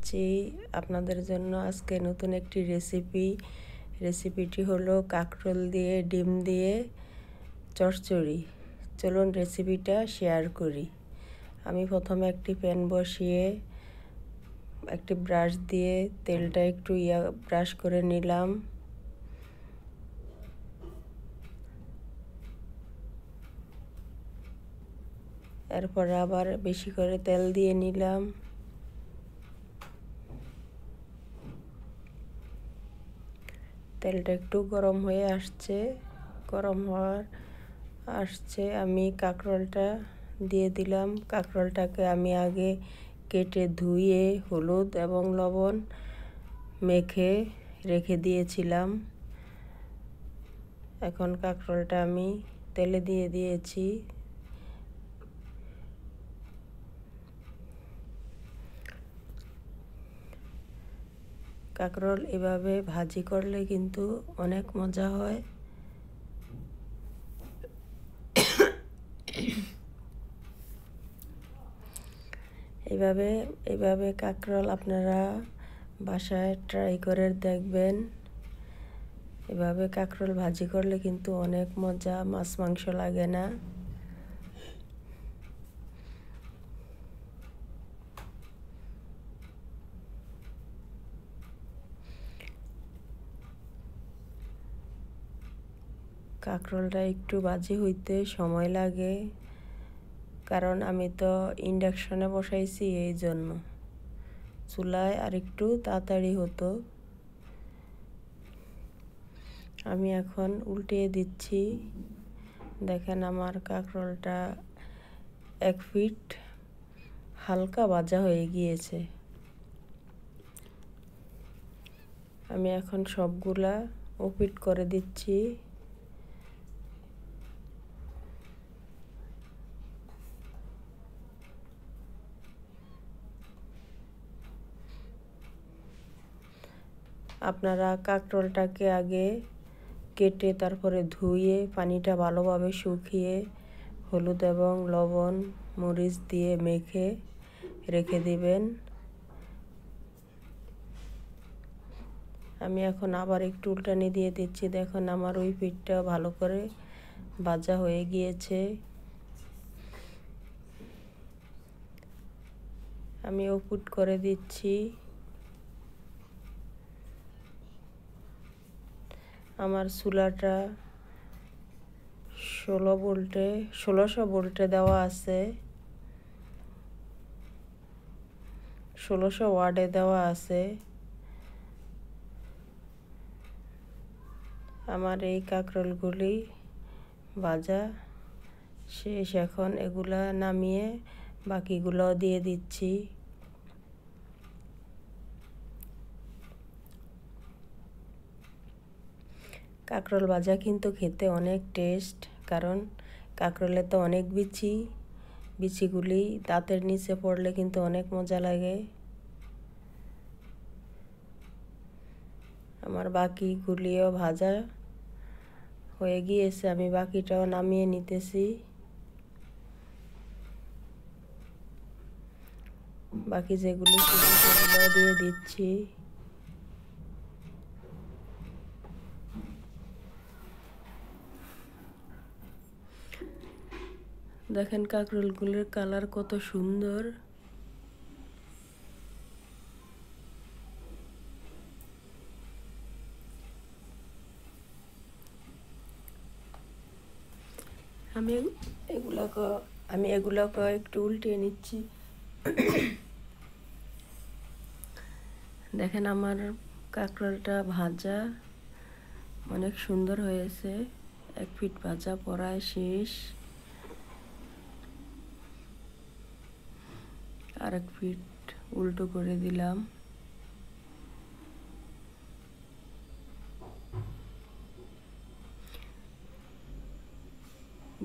আসছি আপনাদের জন্য আজকে নতুন একটি রেসিপিটি হলো কাঁকরোল দিয়ে ডিম দিয়ে চচ্চড়ি। চলুন রেসিপিটা শেয়ার করি। আমি প্রথমে একটি প্যান বসিয়ে একটি ব্রাশ দিয়ে তেলটা একটু ব্রাশ করে নিলাম। এরপর আবার বেশি করে তেল দিয়ে নিলাম। তেলটা একটু গরম হয়ে আসছে আমি কাঁকরোলটা দিয়ে দিলাম। কাঁকরোলটাকে আমি আগে কেটে ধুয়ে হলুদ এবং লবণ মেখে রেখে দিয়েছিলাম। এখন কাঁকরোলটা আমি তেলে দিয়ে দিয়েছি। কাঁকরোল এভাবে ভাজি করলে কিন্তু অনেক মজা হয়। এভাবে কাঁকরোল আপনারা বাসায় ট্রাই করে দেখবেন। এভাবে কাঁকরোল ভাজি করলে কিন্তু অনেক মজা, মাছ মাংস লাগে না। কাঁকরোলটা একটু ভাজি হইতে সময় লাগে, কারণ আমি তো ইন্ডাকশনে বসাইছি, এই জন্য। চুলায় আর একটু তাড়াতাড়ি হতো। আমি এখন উল্টিয়ে দিচ্ছি। দেখেন আমার কাঁকরোলটা 1 ফিট হালকা ভাজা হয়ে গিয়েছে। আমি এখন সবগুলা ওপিট করে দিচ্ছি। আপনারা কাঁকরোলটাকে আগে কেটে তারপরে ধুয়ে পানিটা ভালোভাবে শুকিয়ে হলুদ এবং লবণ মরিচ দিয়ে মেখে রেখে দিবেন। আমি এখন আবার একটু উল্টানি দিয়ে দিচ্ছি। দেখুন আমার ওই পিঠটা ভালো করে ভাজা হয়ে গিয়েছে। আমি ওপুট করে দিচ্ছি। আমার চুলাটা 1600 ভোল্টে দেওয়া আছে, 1600 ওয়াটে দেওয়া আছে। আমার এই কাঁকরোলগুলি ভাজা শেষ। এখন এগুলা নামিয়ে বাকিগুলোও দিয়ে দিচ্ছি। কাঁকরোল ভাজা কিন্তু খেতে অনেক টেস্ট, কারণ কাঁকরোলে তো অনেক বিচিগুলি দাঁতের নিচে পড়লে কিন্তু অনেক মজা লাগে। আমার বাকিগুলিও ভাজা হয়ে গিয়েছে, আমি বাকিটাও নামিয়ে নিতেছি। বাকি যেগুলি সেগুলো দিয়ে দিচ্ছি। দেখেন কাঁকরোলগুলোর কালার কত সুন্দর। আমি এগুলোকে একটু উল্টিয়ে নিচ্ছি। দেখেন আমার কাঁকরোলটা ভাজা অনেক সুন্দর হয়েছে। 1 ফিট ভাজা পড়ায় শেষ। আর 1 ফিট উল্টো করে দিলাম।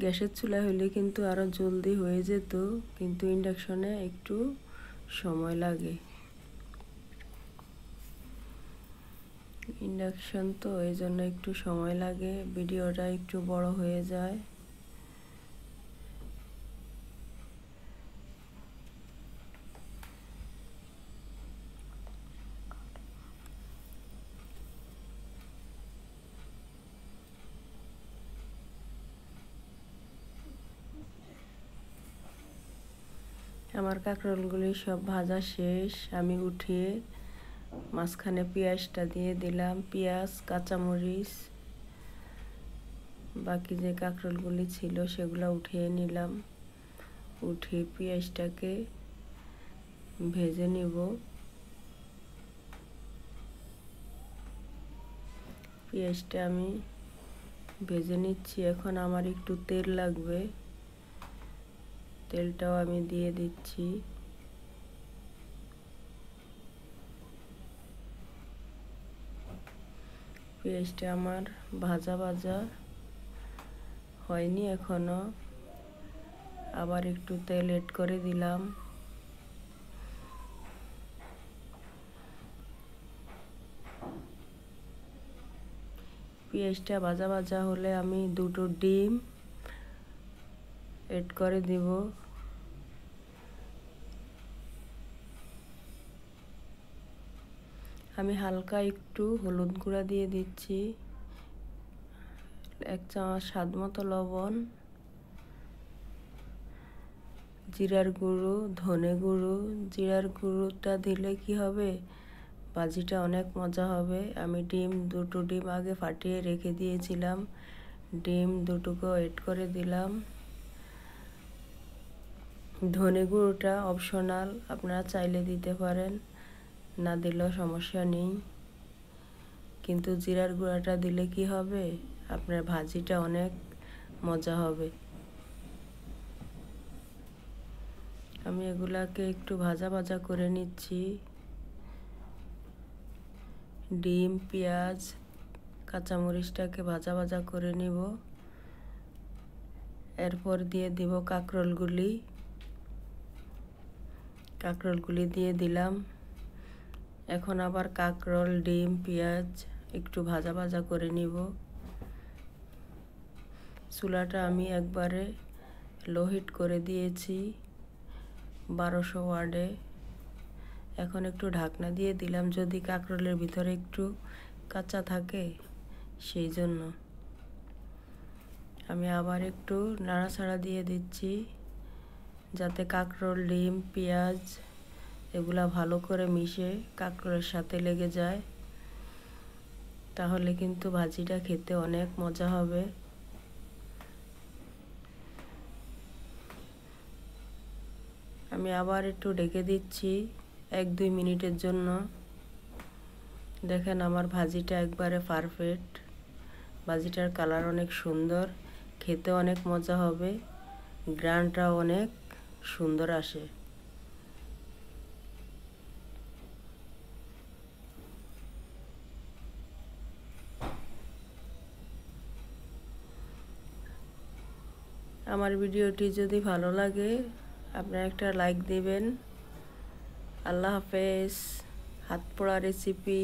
গ্যাসের চুলায় হলে কিন্তু আরো জলদি হয়ে যেত, কিন্তু ইন্ডাকশনে একটু সময় লাগে। ইন্ডাকশন তো এই জন্য একটু সময় লাগে, ভিডিওটা একটু বড় হয়ে যায়। আমার কাঁকরোলগুলি সব ভাজা শেষ। আমি উঠিয়ে মাঝখানে পেঁয়াজটা দিয়ে দিলাম, পেঁয়াজ, কাঁচামরিচ, বাকি যে কাঁকরোলগুলি ছিল সেগুলো উঠিয়ে নিলাম। উঠিয়ে পেঁয়াজটাকে ভেজে নিব। পেঁয়াজটা আমি ভেজে নিচ্ছি। এখন আমার একটু তেল লাগবে, তেলটাও আমি দিয়ে দিচ্ছি। পেঁয়াজটা আমার ভাজা ভাজা হয়নি এখনো, আবার একটু তেল এড করে দিলাম। পেঁয়াজটা ভাজা ভাজা হলে আমি দুটো ডিম এড করে দিব। আমি হালকা একটু হলুদ গুঁড়া দিয়ে দিচ্ছি, 1 চামচ স্বাদ মতো লবণ, জিরার গুঁড়ো, ধনে গুঁড়ো। জিরার গুঁড়োটা দিলে কি হবে, ভাজিটা অনেক মজা হবে। আমি দুটো ডিম আগে ফাটিয়ে রেখে দিয়েছিলাম, ডিম দুটোকে এড করে দিলাম। ধনে গুঁড়োটা অপশনাল, আপনারা চাইলে দিতে পারেন, না দিলেও সমস্যা নেই। কিন্তু জিরার গুঁড়াটা দিলে কি হবে, আপনার ভাজিটা অনেক মজা হবে। আমি এগুলাকে একটু ভাজা ভাজা করে নিচ্ছি। ডিম, পেঁয়াজ, কাঁচামরিচটাকে ভাজা ভাজা করে নিব। এরপর দিয়ে দিব কাঁকরোলগুলি দিয়ে দিলাম। এখন আবার কাঁকরোল, ডিম, পেঁয়াজ একটু ভাজা ভাজা করে নিব। চুলাটা আমি একবারে লো হিট করে দিয়েছি 1200 ওয়াটে। এখন একটু ঢাকনা দিয়ে দিলাম, যদি কাঁকরোলের ভিতরে একটু কাঁচা থাকে সেই জন্য। আমি আবার একটু নাড়াচাড়া দিয়ে দিচ্ছি, যাতে কাঁকরোল, ডিম, পেঁয়াজ এগুলা ভালো করে মিশে কাঁকরোলের সাথে লেগে যায়, তাহলে কিন্তু ভাজিটা খেতে অনেক মজা হবে। আমি আবার একটু ঢেকে দিচ্ছি 1-2 মিনিটের জন্য। দেখেন আমার ভাজিটা একবারে পারফেক্ট। ভাজিটার কালার অনেক সুন্দর, খেতে অনেক মজা হবে, গ্রানটাও অনেক সুন্দর আসে। আমার ভিডিওটি যদি ভালো লাগে আপনারা একটা লাইক দিবেন। আল্লাহ হাফেজ। হাত পোড়া রেসিপি।